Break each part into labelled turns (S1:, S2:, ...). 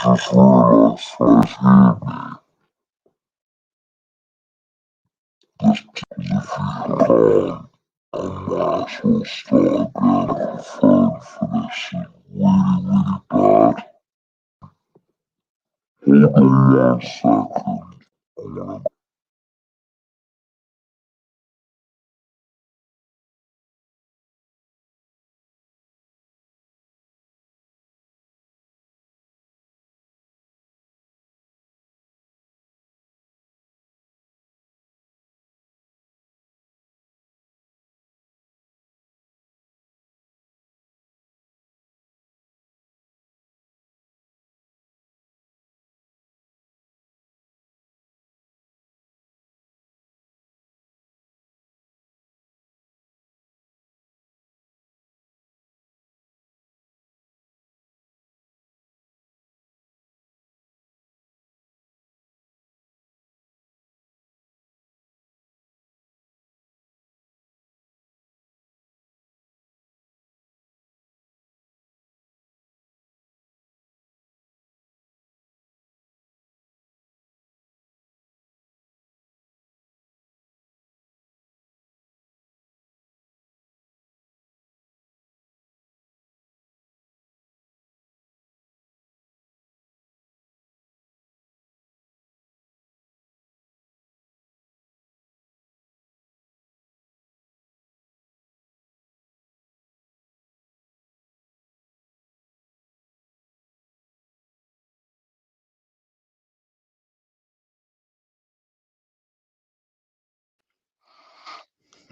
S1: before last night's game, and March will start again on finishing really bad. Hold on 1 second. I wanna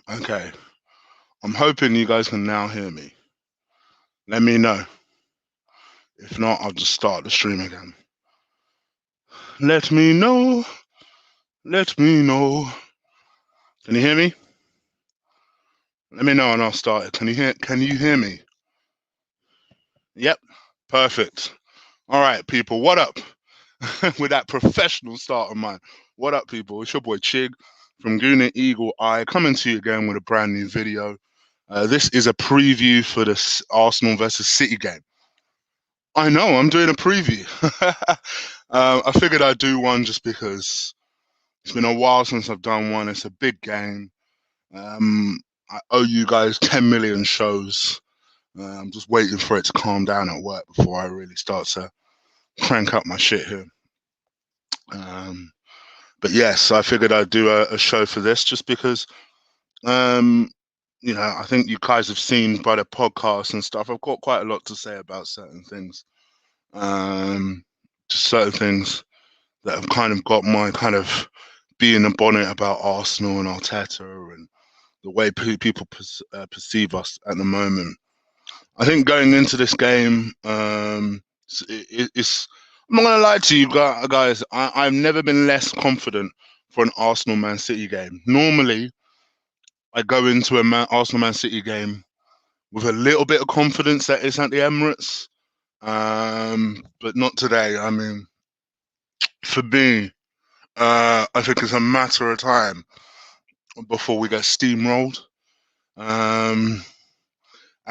S2: Okay, I'm hoping you guys can now hear me. Let me know. If not, I'll just start the stream again. Let me know. Let me know. Can you hear me? Let me know and I'll start it. Can you hear me? Yep. Perfect. All right, people. What up? With that professional start of mine. What up, people? It's your boy Chig from Gooner Eagle Eye coming to you again with a brand new video. This is a preview for the Arsenal versus City game. I know, I'm doing a preview. I figured I'd do one just because it's been a while since I've done one. It's a big game. I owe you guys 10 million shows. I'm just waiting for it to calm down at work before I really start to crank up my shit here. But yes, I figured I'd do a show for this just because, I think you guys have seen by the podcast and stuff, I've got quite a lot to say about certain things. Just certain things that have kind of got my kind of bee in the bonnet about Arsenal and Arteta and the way people perceive us at the moment. I think going into this game, it's. I'm not gonna lie to you guys. I've never been less confident for an Arsenal Man City game. Normally, I go into a Arsenal Man City game with a little bit of confidence that it's at the Emirates, but not today. I mean, for me, I think it's a matter of time before we get steamrolled. I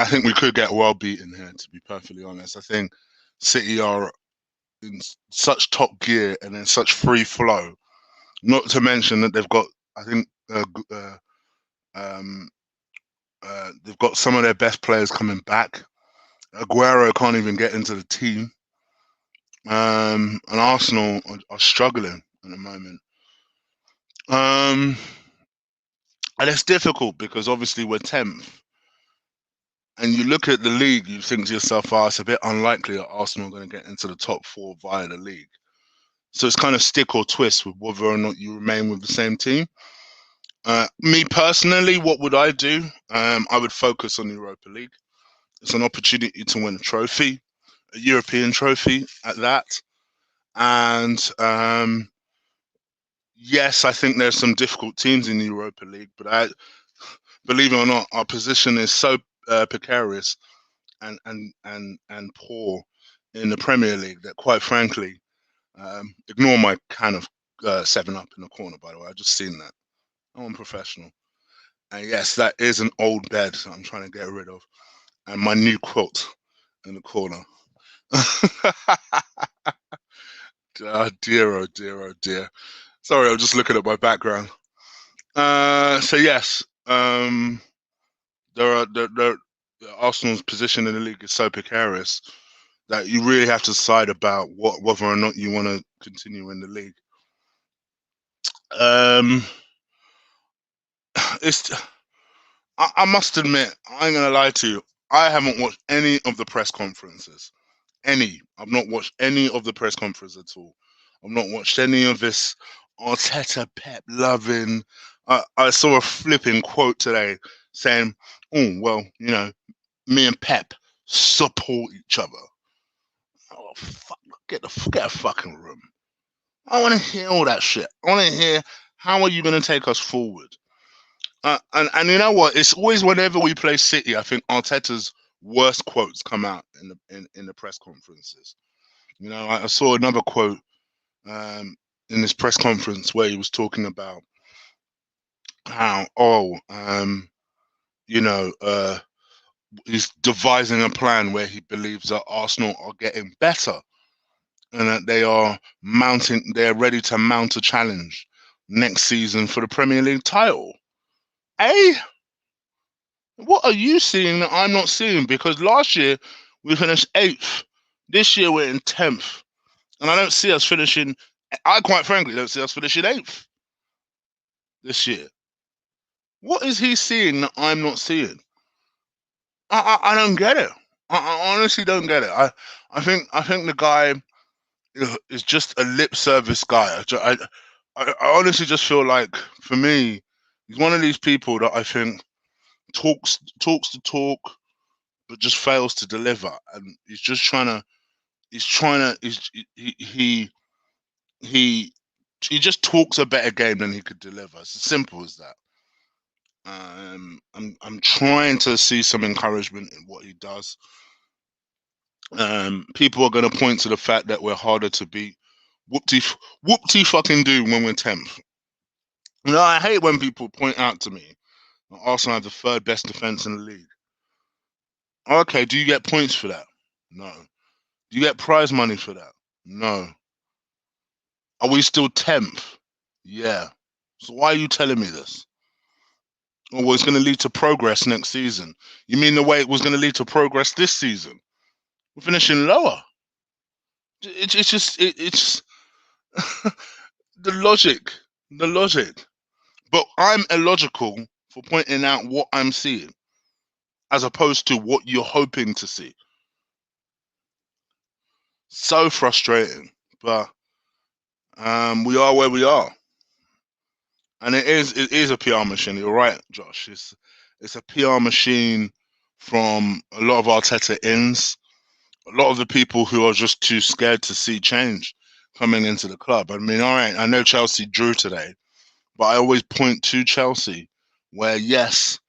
S2: think we could get well beaten here, to be perfectly honest. I think City are in such top gear and in such free flow. Not to mention that they've got, I think, um, they've got some of their best players coming back. Aguero can't even get into the team. And Arsenal are struggling at the moment. And it's difficult because obviously we're 10th. And you look at the league, you think to yourself, oh, it's a bit unlikely that Arsenal are going to get into the top 4 via the league. So it's kind of stick or twist with whether or not you remain with the same team. Me personally, what would I do? I would focus on the Europa League. It's an opportunity to win a trophy, a European trophy at that. And yes, I think there's some difficult teams in the Europa League, but believe it or not, our position is so precarious and poor in the Premier League that, quite frankly, ignore my can of 7-Up in the corner. By the way, I just seen that. I'm professional, and yes, that is an old bed that I'm trying to get rid of, and my new quilt in the corner. Dear, oh dear, oh dear. Sorry, I'm just looking at my background. So yes, Arsenal's position in the league is so precarious that you really have to decide about whether or not you want to continue in the league. It's I must admit, I ain't gonna lie to you. I haven't watched any of the press conferences. I've not watched any of the press conference at all. I've not watched any of this Arteta Pep loving. I saw a flipping quote today saying, "Oh well, me and Pep support each other." Oh fuck! Get a fucking room. I want to hear all that shit. I want to hear how are you going to take us forward. And you know what? It's always whenever we play City, I think Arteta's worst quotes come out in the press conferences. I saw another quote in this press conference where he was talking about how he's devising a plan where he believes that Arsenal are getting better and that they're ready to mount a challenge next season for the Premier League title. What are you seeing that I'm not seeing? Because last year we finished 8th. This year we're in 10th. And I don't see us finishing. I quite frankly don't see us finishing 8th this year. What is he seeing that I'm not seeing? I don't get it. I honestly don't get it. I think the guy is just a lip service guy. I honestly just feel like, for me, he's one of these people that I think talks the talk, but just fails to deliver. And he's just he just talks a better game than he could deliver. It's as simple as that. I'm trying to see some encouragement in what he does. People are going to point to the fact that we're harder to beat. Whoopty fucking do when we're 10th. I hate when people point out to me that Arsenal have the 3rd best defense in the league. Okay, do you get points for that? No. Do you get prize money for that? No. Are we still 10th? Yeah. So why are you telling me this? Oh, well, it's going to lead to progress next season. You mean the way it was going to lead to progress this season? We're finishing lower. It's just the logic. But I'm illogical for pointing out what I'm seeing, as opposed to what you're hoping to see. So frustrating, but we are where we are, and it is a PR machine. You're right, Josh. It's a PR machine from a lot of Arteta ins, a lot of the people who are just too scared to see change coming into the club. I mean, all right, I know Chelsea drew today, but I always point to Chelsea, where yes,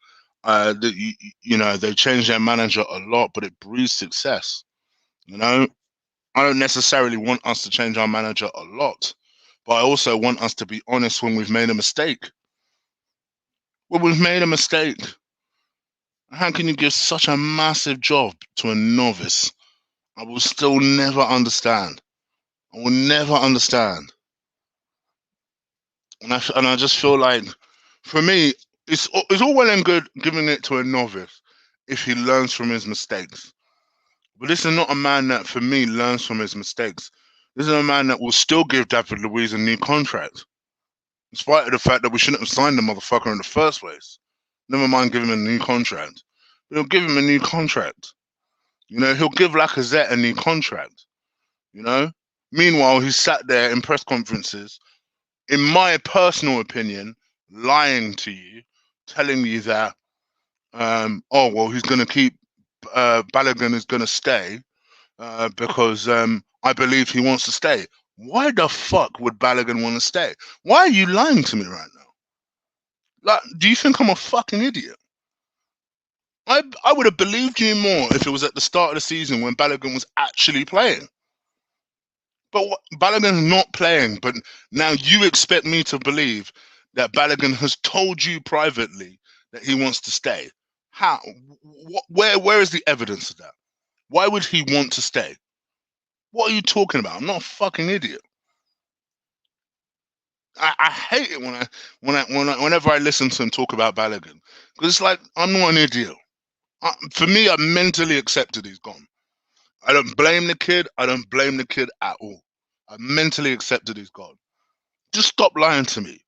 S2: they changed their manager a lot, but it breeds success. I don't necessarily want us to change our manager a lot, but I also want us to be honest when we've made a mistake. When we've made a mistake, how can you give such a massive job to a novice? I will still never understand. I will never understand. And I just feel like, for me, it's all well and good giving it to a novice if he learns from his mistakes. But this is not a man that, for me, learns from his mistakes. This is a man that will still give David Luiz a new contract, in spite of the fact that we shouldn't have signed the motherfucker in the first place. Never mind giving him a new contract. But he'll give him a new contract. He'll give Lacazette a new contract. Meanwhile, he's sat there in press conferences, in my personal opinion, lying to you, telling you that, he's going to keep, Balogun is going to stay because I believe he wants to stay. Why the fuck would Balogun want to stay? Why are you lying to me right now? Like, do you think I'm a fucking idiot? I would have believed you more if it was at the start of the season when Balogun was actually playing. But Balogun's not playing, but now you expect me to believe that Balogun has told you privately that he wants to stay. How? Where is the evidence of that? Why would he want to stay? What are you talking about? I'm not a fucking idiot. I hate it whenever I listen to him talk about Balogun, because it's like, I'm not an idiot. For me, I mentally accepted he's gone. I don't blame the kid. I don't blame the kid at all. I mentally accepted he's gone. Just stop lying to me,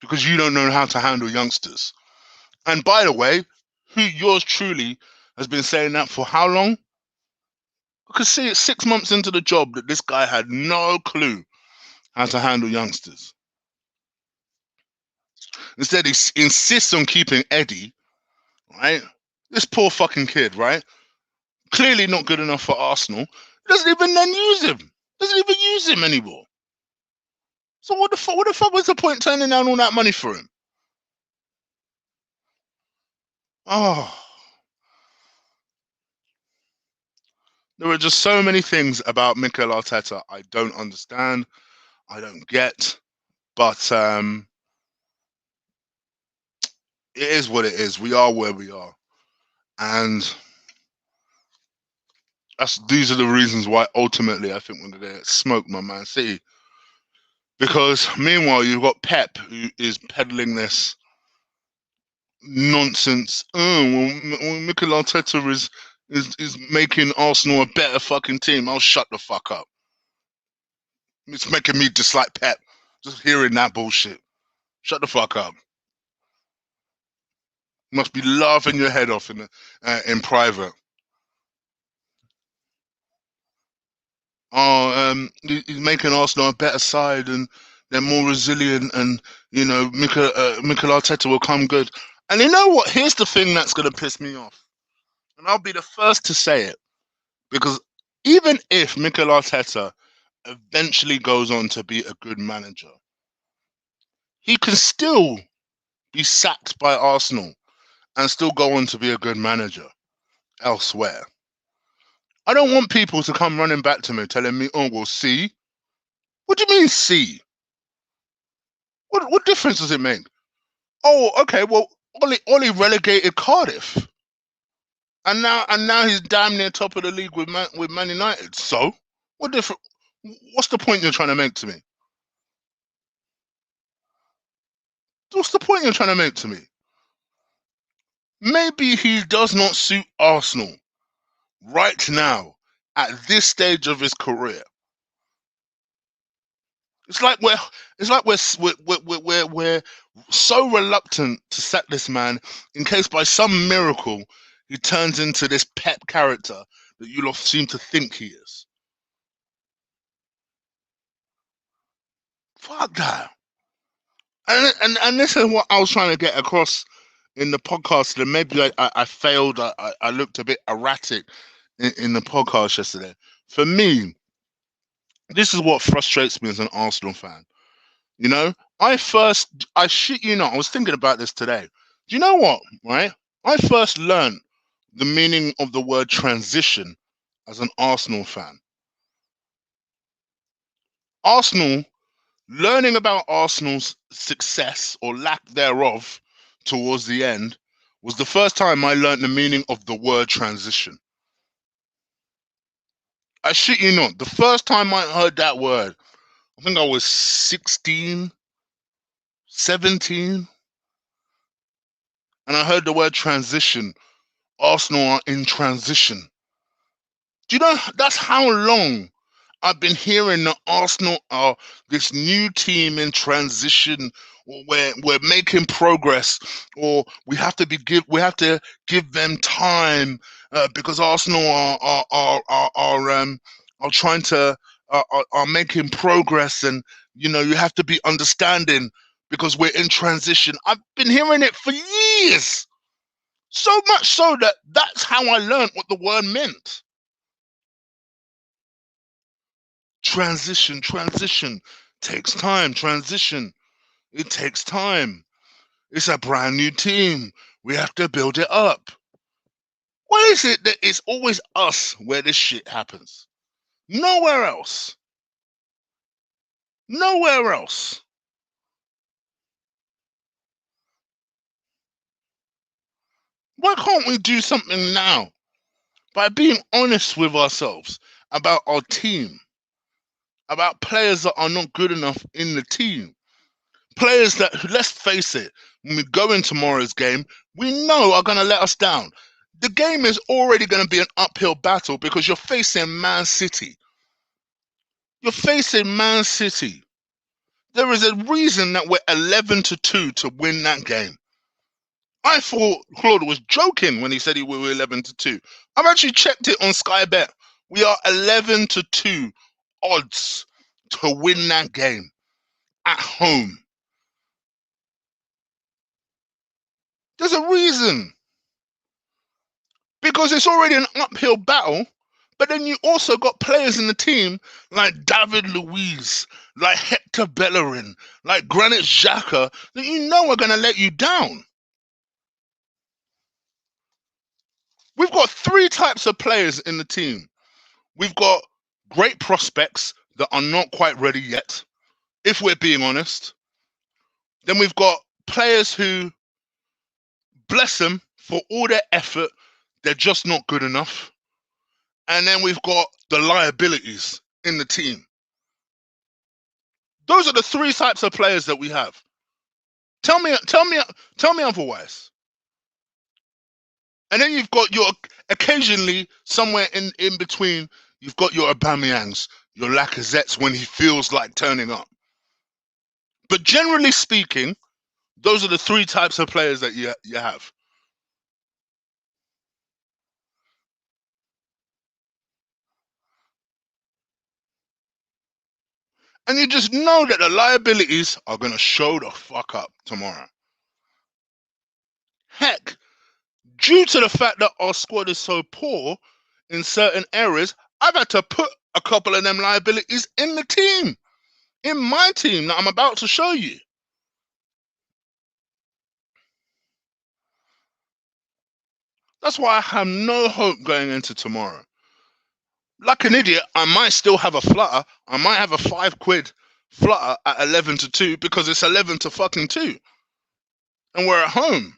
S2: because you don't know how to handle youngsters. And by the way, yours truly has been saying that for how long? I could see it 6 months into the job that this guy had no clue how to handle youngsters. Instead, he insists on keeping Eddie, right? This poor fucking kid, right? Clearly not good enough for Arsenal. Doesn't even then use him. Doesn't even use him anymore. So what the fuck was the point turning down all that money for him? Oh, there are just so many things about Mikel Arteta I don't understand, I don't get, but it is what it is. We are where we are, and these are the reasons why ultimately I think we're going to smoke my Man City. Because meanwhile, you've got Pep, who is peddling this nonsense. Oh, well, Mikel Arteta is making Arsenal a better fucking team. I'll shut the fuck up. It's making me dislike Pep. Just hearing that bullshit. Shut the fuck up. You must be laughing your head off in private. Oh, he's making Arsenal a better side, and they're more resilient, and you know, Mikel Arteta will come good. And you know what? Here's the thing that's going to piss me off, and I'll be the first to say it, because even if Mikel Arteta eventually goes on to be a good manager, he can still be sacked by Arsenal and still go on to be a good manager elsewhere. I don't want people to come running back to me telling me, oh, well, see? What do you mean, see? What difference does it make? Oh, okay, well, Ollie relegated Cardiff. And now he's damn near top of the league with Man United. So, what's the point you're trying to make to me? What's the point you're trying to make to me? Maybe he does not suit Arsenal right now at this stage of his career. It's like we're so reluctant to sack this man in case by some miracle he turns into this Pep character that you lot seem to think he is. Fuck that. And this is what I was trying to get across in the podcast. And maybe I failed. I looked a bit erratic in the podcast yesterday. For me, this is what frustrates me as an Arsenal fan. You know, I shit you not, I was thinking about this today. Do you know what, right? I first learned the meaning of the word transition as an Arsenal fan. Arsenal, learning about Arsenal's success or lack thereof towards the end was the first time I learned the meaning of the word transition. I shit you not, the first time I heard that word, I think I was 16, 17, and I heard the word transition. Arsenal are in transition. Do you know that's how long I've been hearing that Arsenal are this new team in transition, or we're making progress, or we have to give them time because Arsenal are trying to are making progress, and you know you have to be understanding because we're in transition. I've been hearing it for years. So much so that that's how I learned what the word meant. Transition takes time. Transition, it takes time. It's a brand new team. We have to build it up. Why is it that it's always us where this shit happens? Nowhere else. Nowhere else. Why can't we do something now by being honest with ourselves about our team, about players that are not good enough in the team. Players that, let's face it, when we go in tomorrow's game, we know are going to let us down. The game is already going to be an uphill battle because you're facing Man City. You're facing Man City. There is a reason that we're 11-2 to win that game. I thought Claude was joking when he said we were 11-2. I've actually checked it on Sky Bet. We are 11-2 odds to win that game at home. There's a reason. Because it's already an uphill battle, but then you also got players in the team like David Luiz, like Hector Bellerin, like Granit Xhaka that you know are going to let you down. We've got three types of players in the team. We've got great prospects that are not quite ready yet, if we're being honest. Then we've got players who, bless them, for all their effort, they're just not good enough. And then we've got the liabilities in the team. Those are the three types of players that we have. Tell me otherwise. And then you've got your, occasionally, somewhere in between, you've got your Aubameyangs, your Lacazettes when he feels like turning up. But generally speaking, those are the three types of players that you have. And you just know that the liabilities are going to show the fuck up tomorrow. Heck, due to the fact that our squad is so poor in certain areas, I've had to put a couple of them liabilities in the team, in my team that I'm about to show you. That's why I have no hope going into tomorrow. Like an idiot, I might still have a flutter. I might have a £5 flutter at 11-2 because it's 11-2, and we're at home.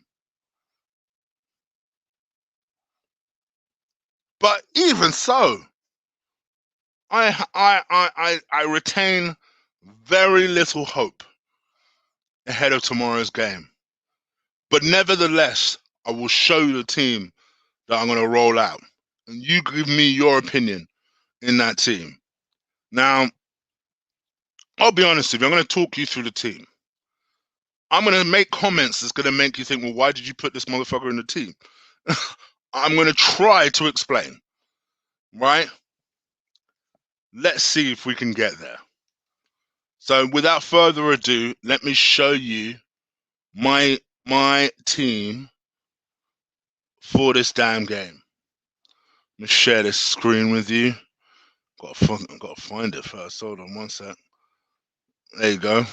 S2: But even so, I retain very little hope ahead of tomorrow's game. But nevertheless, I will show you the team that I'm going to roll out, and you give me your opinion in that team. Now, I'll be honest with you, I'm going to talk you through the team. I'm going to make comments that's going to make you think, well, why did you put this motherfucker in the team? I'm going to try to explain, right? Let's see if we can get there. So without further ado, let me show you my team for this damn game. Let me share this screen with you. Got to find it first. Hold on one sec. There you go.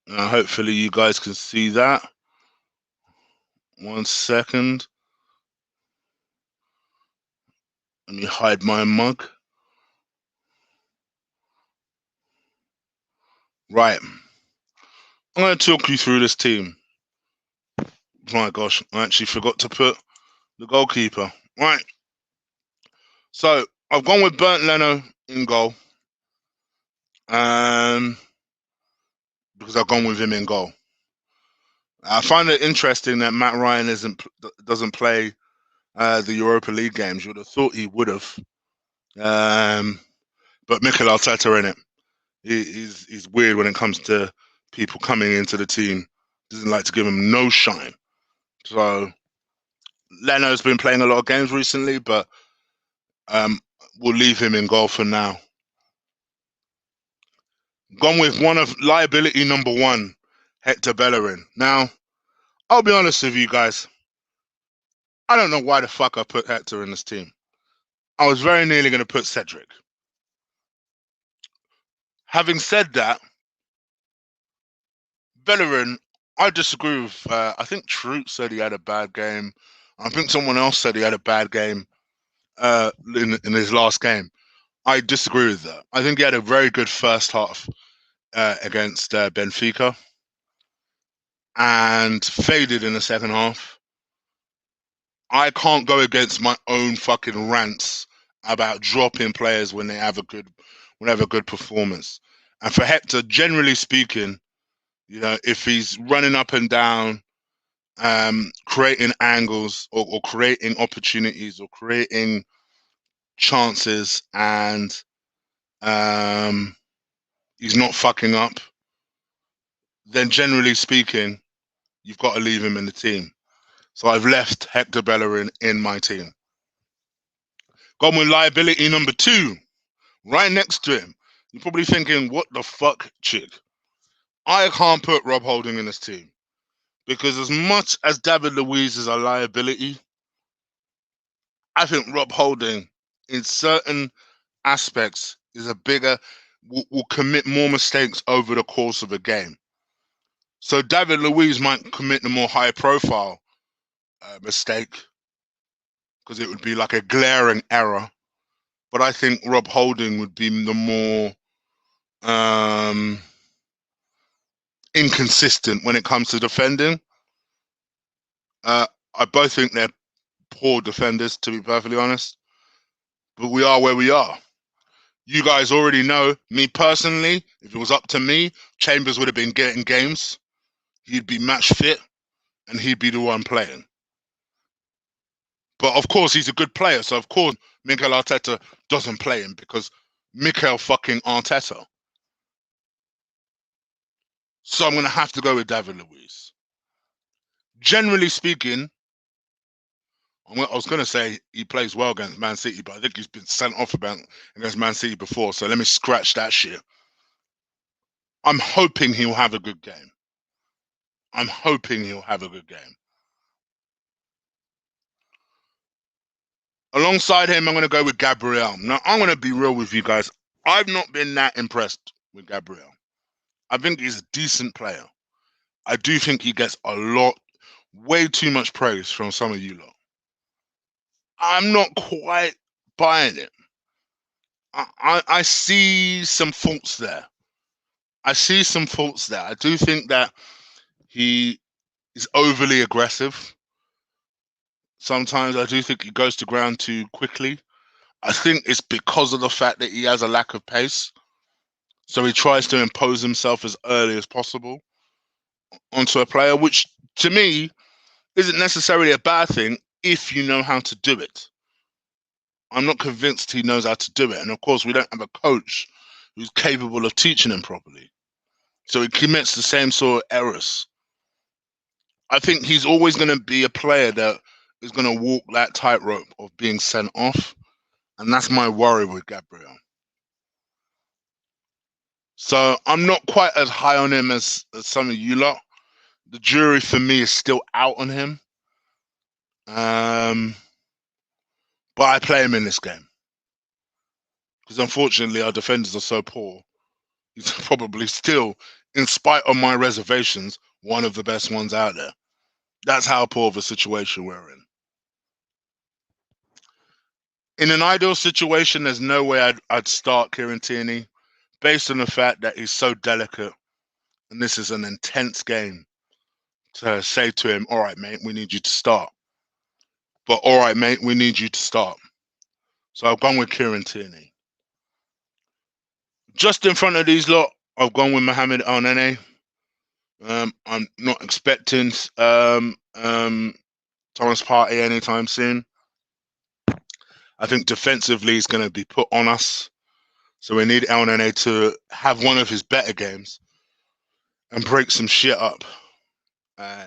S2: Now, hopefully you guys can see that. 1 second. Let me hide my mug. Right. I'm going to talk you through this team. My gosh, I actually forgot to put the goalkeeper. Right. So, I've gone with Bernd Leno in goal. Because I've gone with him in goal. I find it interesting that Matt Ryan doesn't play the Europa League games. You would have thought he would have. But Mikel Arteta in it. He's weird when it comes to people coming into the team. Doesn't like to give him no shine. So Leno's been playing a lot of games recently, but we'll leave him in goal for now. Gone with one of liability number 1, Hector Bellerin. Now, I'll be honest with you guys. I don't know why the fuck I put Hector in this team. I was very nearly going to put Cedric. Having said that, Bellerin, I disagree with. I think Trout said he had a bad game. I think someone else said he had a bad game in his last game. I disagree with that. I think he had a very good first half against Benfica and faded in the second half. I can't go against my own fucking rants about dropping players when they have a good performance. And for Hector, generally speaking, if he's running up and down, creating angles or creating opportunities or creating chances, and he's not fucking up, then generally speaking, you've got to leave him in the team. So I've left Hector Bellerin in my team. Gone with liability number 2, right next to him. You're probably thinking, what the fuck, chick? I can't put Rob Holding in this team. Because as much as David Luiz is a liability, I think Rob Holding, in certain aspects, is a bigger, will commit more mistakes over the course of a game. So David Luiz might commit the more high-profile mistake, because it would be like a glaring error. But I think Rob Holding would be the more inconsistent when it comes to defending. I both think they're poor defenders, to be perfectly honest. But we are where we are. You guys already know, me personally, if it was up to me, Chambers would have been getting games. He'd be match fit, and he'd be the one playing. But of course, he's a good player. So of course, Mikel Arteta doesn't play him because Mikel fucking Arteta. So I'm going to have to go with David Luiz. Generally speaking, I was going to say he plays well against Man City, but I think he's been sent off against Man City before. So let me scratch that shit. I'm hoping he'll have a good game. Alongside him, I'm going to go with Gabriel. Now, I'm going to be real with you guys. I've not been that impressed with Gabriel. I think he's a decent player. I do think he gets way too much praise from some of you lot. I'm not quite buying it. I see some faults there. I do think that he is overly aggressive. Sometimes I do think he goes to ground too quickly. I think it's because of the fact that he has a lack of pace. So he tries to impose himself as early as possible onto a player, which to me isn't necessarily a bad thing if you know how to do it. I'm not convinced he knows how to do it. And of course, we don't have a coach who's capable of teaching him properly. So he commits the same sort of errors. I think he's always going to be a player that is going to walk that tightrope of being sent off. And that's my worry with Gabriel. So I'm not quite as high on him as some of you lot. The jury for me is still out on him. But I play him in this game. Because unfortunately our defenders are so poor. He's probably still, in spite of my reservations, one of the best ones out there. That's how poor of a situation we're in. In an ideal situation, there's no way I'd start Kieran Tierney, based on the fact that he's so delicate and this is an intense game, to say to him, all right, mate, we need you to start. But all right, mate, we need you to start. So I've gone with Kieran Tierney. Just in front of these lot, I've gone with Mohamed El Nene. I'm not expecting Thomas Partey anytime soon. I think defensively he's going to be put on us. So we need El Nene to have one of his better games and break some shit up.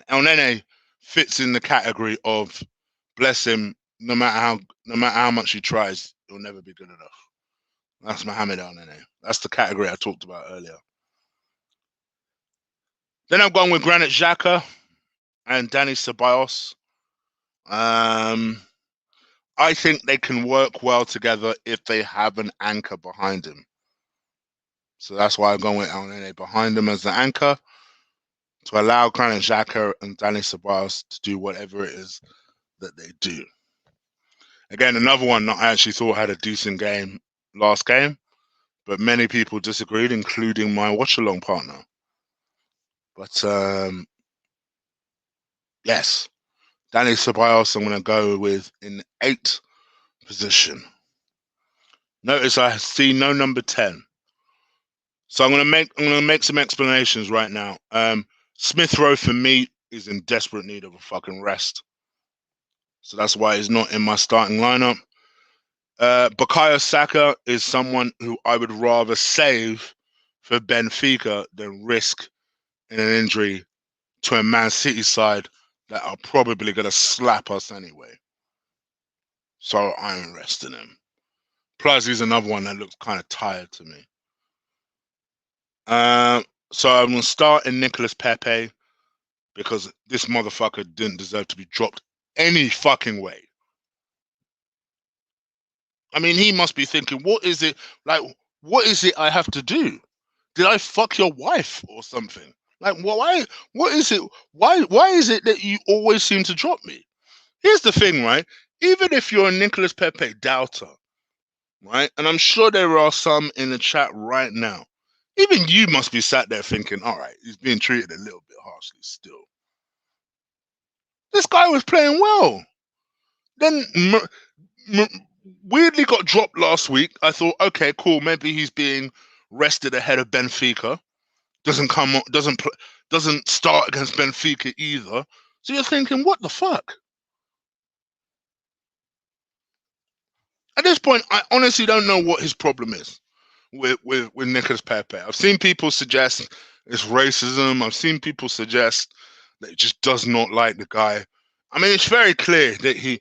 S2: El Nene fits in the category of, bless him, no matter how much he tries, he'll never be good enough. That's Mohamed El Nene. That's the category I talked about earlier. Then I've gone with Granit Xhaka and Dani Ceballos. I think they can work well together if they have an anchor behind him. So that's why I've gone with El Nene behind him as the anchor, to allow Granit Xhaka and Dani Ceballos to do whatever it is that they do. Again, another one that I actually thought had a decent game last game, but many people disagreed, including my watch-along partner. But yes, Dani Ceballos I'm going to go with in 8th position. Notice I see no number 10. So I'm gonna make some explanations right now. Smith Rowe for me is in desperate need of a fucking rest. So that's why he's not in my starting lineup. Bukayo Saka is someone who I would rather save for Benfica than risk in an injury to a Man City side that are probably going to slap us anyway. So I ain't resting him. Plus, he's another one that looks kind of tired to me. So I'm going to start in Nicolas Pepe because this motherfucker didn't deserve to be dropped any fucking way. I mean, he must be thinking, what is it I have to do? Did I fuck your wife or something? Like, why? What is it? Why is it that you always seem to drop me? Here's the thing, right? Even if you're a Nicolas Pepe doubter, right? And I'm sure there are some in the chat right now. Even you must be sat there thinking, all right, he's being treated a little bit harshly still. This guy was playing well. Then weirdly got dropped last week. I thought, okay, cool. Maybe he's being rested ahead of Benfica. Doesn't start against Benfica either. So you're thinking, what the fuck? At this point, I honestly don't know what his problem is with Nicolas Pepe. I've seen people suggest it's racism. I've seen people suggest that he just does not like the guy. I mean, it's very clear that he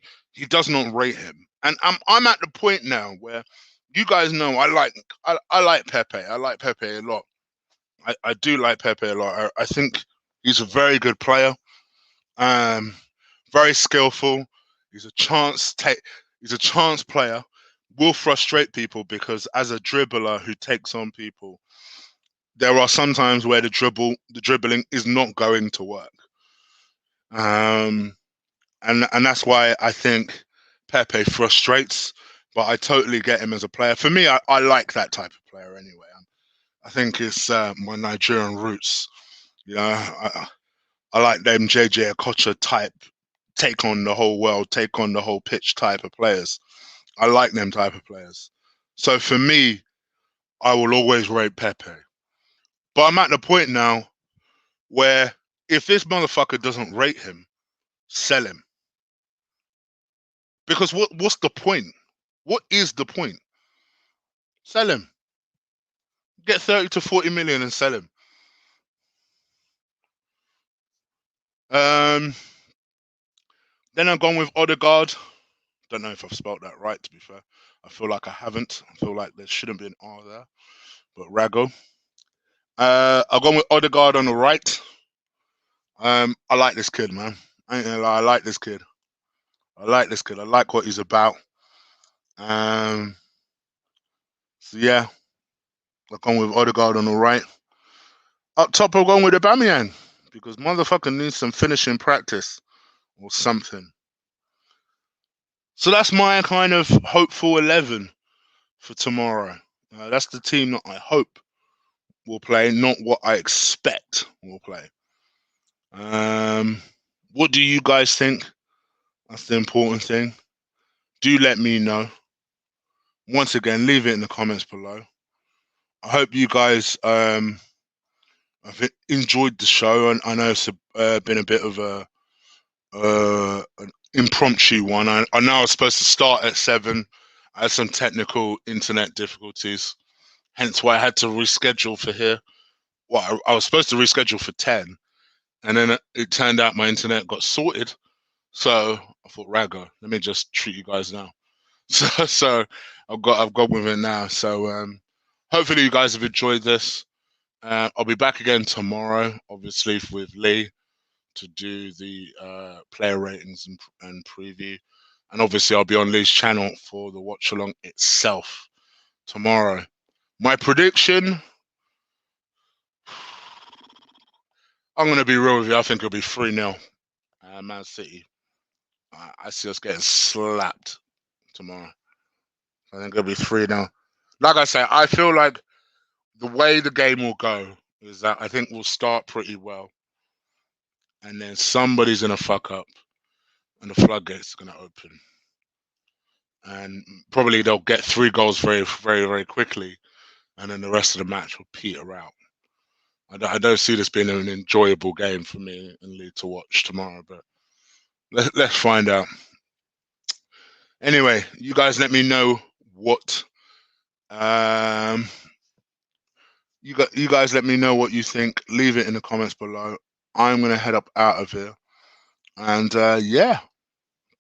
S2: does not rate him. And I'm at the point now where you guys know I like Pepe. I like Pepe a lot. I do like Pepe a lot. I think he's a very good player. Very skillful. He's a chance player. Will frustrate people because as a dribbler who takes on people, there are some times where the dribbling is not going to work. And that's why I think Pepe frustrates, but I totally get him as a player. For me, I like that type of player anyway. I think it's my Nigerian roots. You know, I like them JJ Okocha type, take on the whole world, take on the whole pitch type of players. I like them type of players. So for me, I will always rate Pepe. But I'm at the point now where if this motherfucker doesn't rate him, sell him. Because what's the point? What is the point? Sell him. Get 30 to 40 million and sell him. Then I've gone with Odegaard. Don't know if I've spelled that right, to be fair. I feel like I haven't. I feel like there shouldn't be an R there. But Rago. I've gone with Odegaard on the right. I like this kid, man. I ain't gonna lie, I like this kid. I like what he's about. So yeah, I've gone with Odegaard on the right. Up top, I've gone with Aubameyang because motherfucker needs some finishing practice or something. So that's my kind of hopeful 11 for tomorrow. That's the team that I hope will play, not what I expect will play. What do you guys think? That's the important thing. Do let me know. Once again, leave it in the comments below. I hope you guys have enjoyed the show. And I know it's been a bit of an impromptu one. I know I was supposed to start at 7. I had some technical internet difficulties, hence why I had to reschedule for here. Well, I was supposed to reschedule for 10, and then it turned out my internet got sorted. So I thought, Rago, let me just treat you guys now. So I've got with it now. So hopefully you guys have enjoyed this. I'll be back again tomorrow, obviously with Lee, to do the player ratings and preview. And obviously I'll be on Lee's channel for the watch along itself tomorrow. My prediction, I'm going to be real with you. I think it'll be 3-0 Man City. I see us getting slapped tomorrow. I think it'll be 3-0. Like I say, I feel like the way the game will go is that I think we'll start pretty well. And then somebody's going to fuck up and the floodgates are going to open. and probably they'll get 3 goals very, very, very quickly, and then the rest of the match will peter out. I don't see this being an enjoyable game for me and Lee to watch tomorrow, but let's find out. Anyway, you guys let me know what you guys let me know what you think. Leave it in the comments below. I'm gonna head up out of here, and yeah,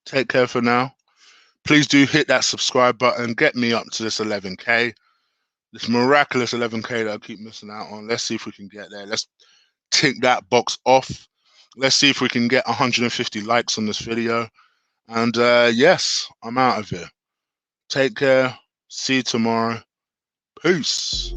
S2: take care for now. Please do hit that subscribe button. Get me up to this 11K, this miraculous 11K that I keep missing out on. Let's see if we can get there. Let's tick that box off. Let's see if we can get 150 likes on this video. And yes, I'm out of here. Take care. See you tomorrow. Peace.